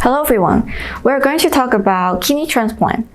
Hello everyone, we're going to talk about kidney transplant.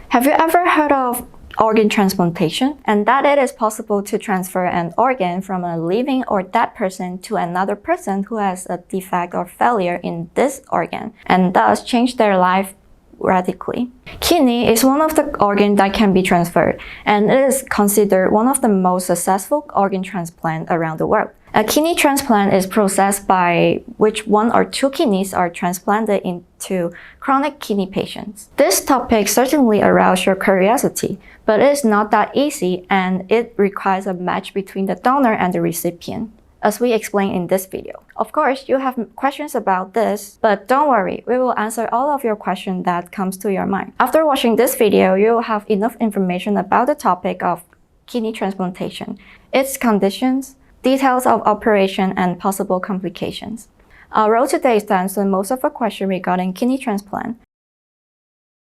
Have you ever heard of organ transplantation? And that it is possible to transfer an organ from a living or dead person to another person who has a defect or failure in this organ and thus change their life radically. Kidney is one of the organs that can be transferred, and it is considered one of the most successful organ transplants around the world. A kidney transplant is a process by which one or two kidneys are transplanted into chronic kidney patients. This topic certainly aroused your curiosity, but it is not that easy and it requires a match between the donor and the recipient, as we explain in this video. Of course, you have questions about this, but don't worry, we will answer all of your questions that comes to your mind. After watching this video, you will have enough information about the topic of kidney transplantation, its conditions, details of operation, and possible complications. Our role today is to answer most of the questions regarding kidney transplant.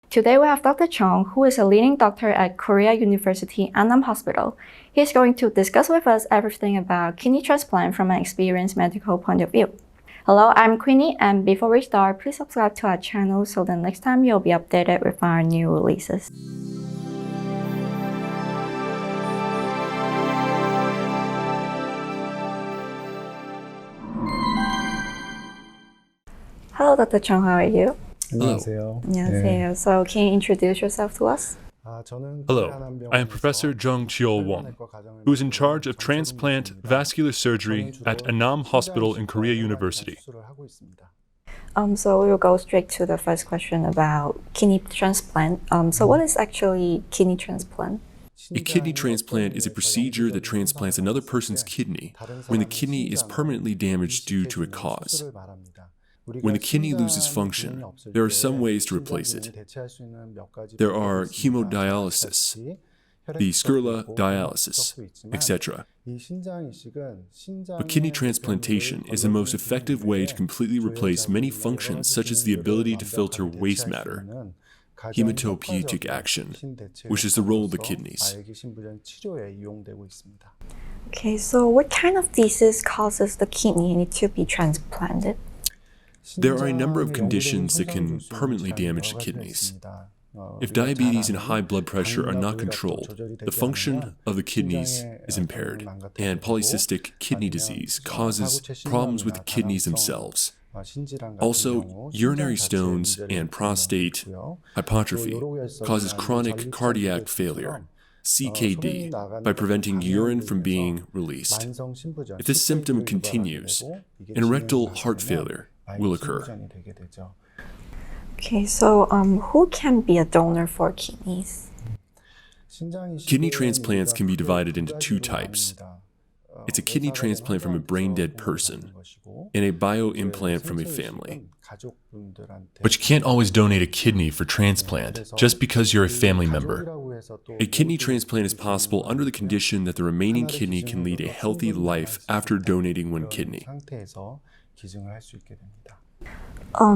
Today we have Dr. Jung, who is a leading doctor at Korea University Anam Hospital. He is going to discuss with us everything about kidney transplant from an experienced medical point of view. Hello, I'm Queenie, and before we start, please subscribe to our channel so that next time you'll be updated with our new releases. Hello, Dr. Jung, how are you? 안녕하세요. 안녕하세요. So, can you introduce yourself to us? Hello, I am Professor Jung Won, who is in charge of transplant vascular surgery at Anam Hospital in Korea University. So we'll go straight to the first question about kidney transplant. So what is actually kidney transplant? A kidney transplant is a procedure that transplants another person's kidney when the kidney is permanently damaged due to a cause. When the kidney loses function, there are some ways to replace it. There are hemodialysis, the Skurla dialysis, etc. But kidney transplantation is the most effective way to completely replace many functions such as the ability to filter waste matter, hematopoietic action, which is the role of the kidneys. Okay, so what kind of disease causes the kidney to be transplanted? There are a number of conditions that can permanently damage the kidneys. If diabetes and high blood pressure are not controlled, the function of the kidneys is impaired, and polycystic kidney disease causes problems with the kidneys themselves. Also, urinary stones and prostate hypertrophy causes chronic cardiac failure, CKD, by preventing urine from being released. If this symptom continues, an rectal heart failure will occur. Okay, so who can be a donor for kidneys? Kidney transplants can be divided into two types. It's a kidney transplant from a brain-dead person and a bio-implant from a family. But you can't always donate a kidney for transplant just because you're a family member. A kidney transplant is possible under the condition that the remaining kidney can lead a healthy life after donating one kidney.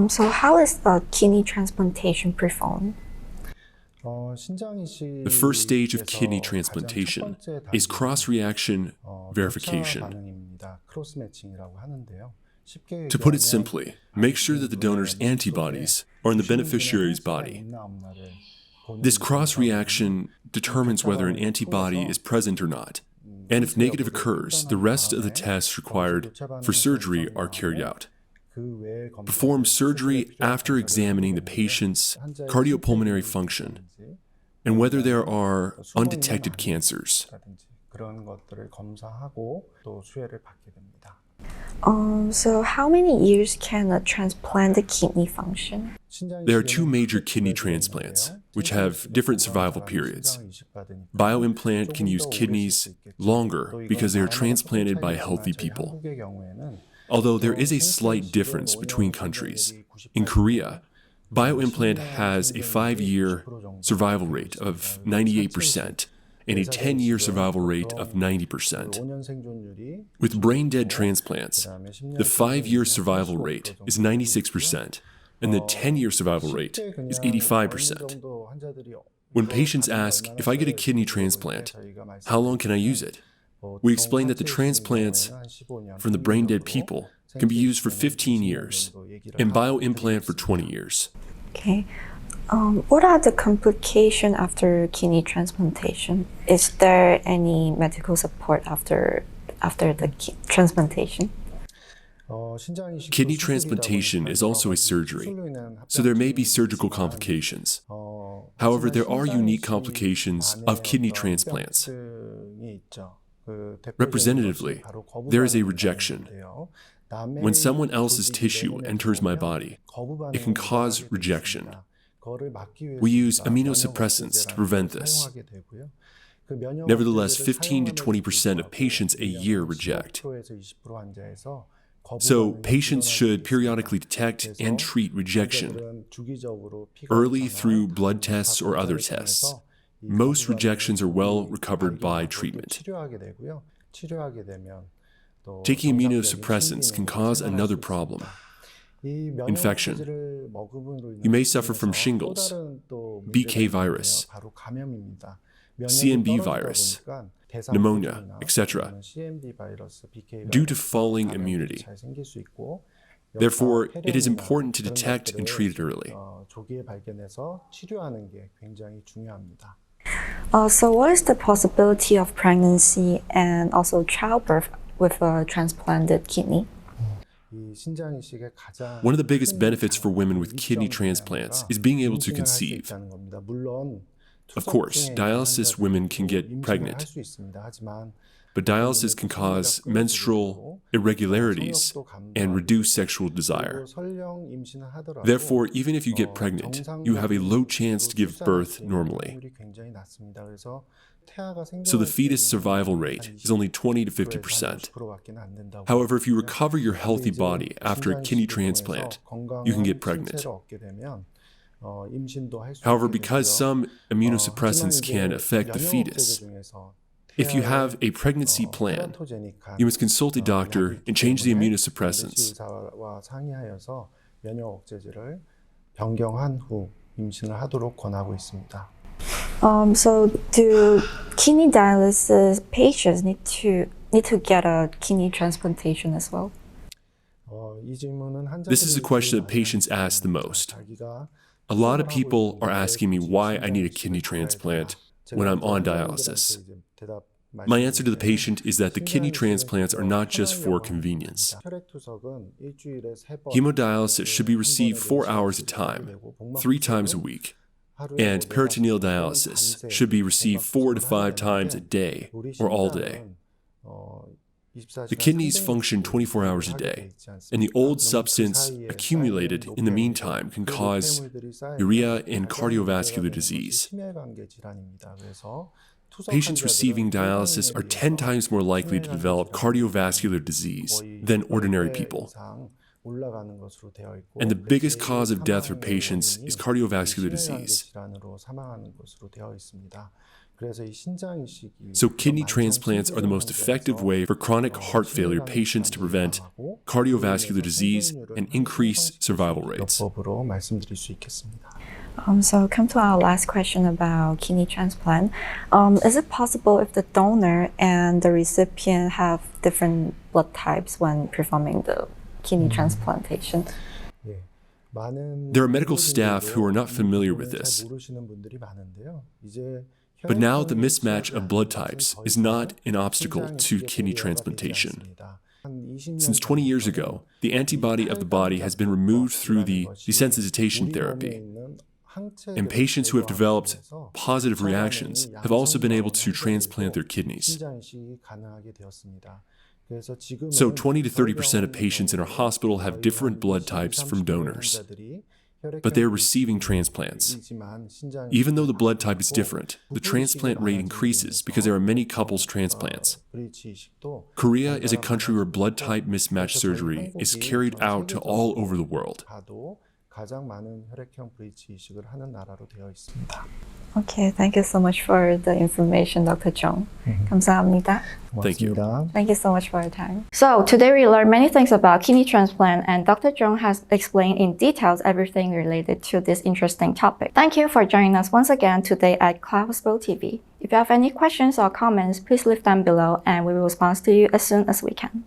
So how is the kidney transplantation performed? The first stage of kidney transplantation is cross-reaction verification. To put it simply, make sure that the donor's antibodies are in the beneficiary's body. This cross-reaction determines whether an antibody is present or not, and if negative occurs, the rest of the tests required for surgery are carried out. Perform surgery after examining the patient's cardiopulmonary function and whether there are undetected cancers. So how many years can a transplanted kidney function? There are two major kidney transplants, which have different survival periods. Bioimplant can use kidneys longer because they are transplanted by healthy people. Although there is a slight difference between countries. In Korea, bioimplant has a 5-year survival rate of 98% and a 10-year survival rate of 90%. With brain-dead transplants, the 5-year survival rate is 96%, and the 10-year survival rate is 85%. When patients ask, if I get a kidney transplant, how long can I use it? We explain that the transplants from the brain-dead people can be used for 15 years, and bioimplant for 20 years. Okay. What are the complications after kidney transplantation? Is there any medical support after the transplantation? Kidney transplantation is also a surgery, so there may be surgical complications. However, there are unique complications of kidney transplants. Representatively, there is a rejection. When someone else's tissue enters my body, it can cause rejection. We use immunosuppressants to prevent this. Nevertheless, 15 to 20% of patients a year reject. So, patients should periodically detect and treat rejection early through blood tests or other tests. Most rejections are well recovered by treatment. Taking immunosuppressants can cause another problem: infection. You may suffer from shingles, BK virus, CMV virus, pneumonia, etc., due to falling immunity. Therefore, it is important to detect and treat it early. So what is the possibility of pregnancy and also childbirth with a transplanted kidney? One of the biggest benefits for women with kidney transplants is being able to conceive. Of course, dialysis women can get pregnant, but dialysis can cause menstrual irregularities and reduce sexual desire. Therefore, even if you get pregnant, you have a low chance to give birth normally. So the fetus survival rate is only 20 to 50%. However, if you recover your healthy body after a kidney transplant, you can get pregnant. However, because some immunosuppressants can affect the fetus, if you have a pregnancy plan, you must consult a doctor and change the immunosuppressants. So do kidney dialysis patients need to get a kidney transplantation as well? This is a question that patients ask the most. A lot of people are asking me why I need a kidney transplant when I'm on dialysis. My answer to the patient is that the kidney transplants are not just for convenience. Hemodialysis should be received 4 hours at a time, 3 times a week. And peritoneal dialysis should be received 4 to 5 times a day or all day. The kidneys function 24 hours a day, and the old substance accumulated in the meantime can cause urea and cardiovascular disease. Patients receiving dialysis are 10 times more likely to develop cardiovascular disease than ordinary people. And the biggest cause of death for patients is cardiovascular disease. So kidney transplants are the most effective way for chronic heart failure patients to prevent cardiovascular disease and increase survival rates. So come to our last question about kidney transplant. Is it possible if the donor and the recipient have different blood types when performing the kidney transplantation? There are medical staff who are not familiar with this. But now the mismatch of blood types is not an obstacle to kidney transplantation. Since 20 years ago, the antibody of the body has been removed through the desensitization therapy. And patients who have developed positive reactions have also been able to transplant their kidneys. So 20 to 30% of patients in our hospital have different blood types from donors, but they're receiving transplants. Even though the blood type is different, the transplant rate increases because there are many couples transplants. Korea is a country where blood type mismatch surgery is carried out to all over the world. Okay, thank you so much for the information, Dr. Jung. 감사합니다. Thank you. Thank you so much for your time. So today we learned many things about kidney transplant, and Dr. Jung has explained in details everything related to this interesting topic. Thank you for joining us once again today at Korea Hospital TV. If you have any questions or comments, please leave them below and we will respond to you as soon as we can.